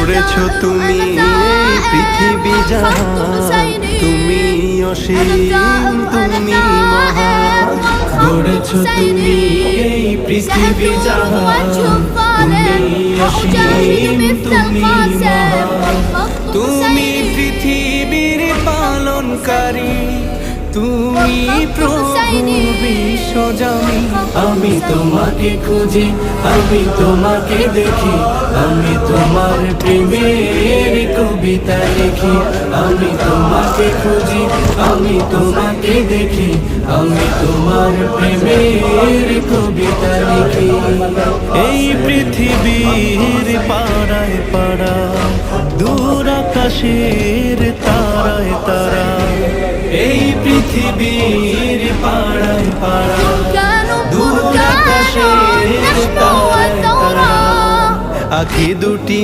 গড়েছো তুমি এই পৃথিবী জাহান, তুমি অসীম তুমি মহান। গড়েছো তুমি এই পৃথিবী জাহান, তুমি অসীম তুমি মহান। তুমি পৃথিবীর পালনকারী, তুমি প্রভু বিশ্বজামি। আমি তোমাকে খুঁজি, আমি তোমাকে দেখি, আমি তোমার প্রেমের কবিতা লিখি। আমি তোমাকে খুঁজি, আমি তোমাকে দেখি, আমি তোমার প্রেমের কবিতা লিখি। এই পৃথিবীর পাড়ায় পাড়ায়, দূর আকাশের তারায় তারা, এই পৃথিবীর পাড়ায় পাড়ায়, দূর আকাশের তারায় তারা, আখি দুটি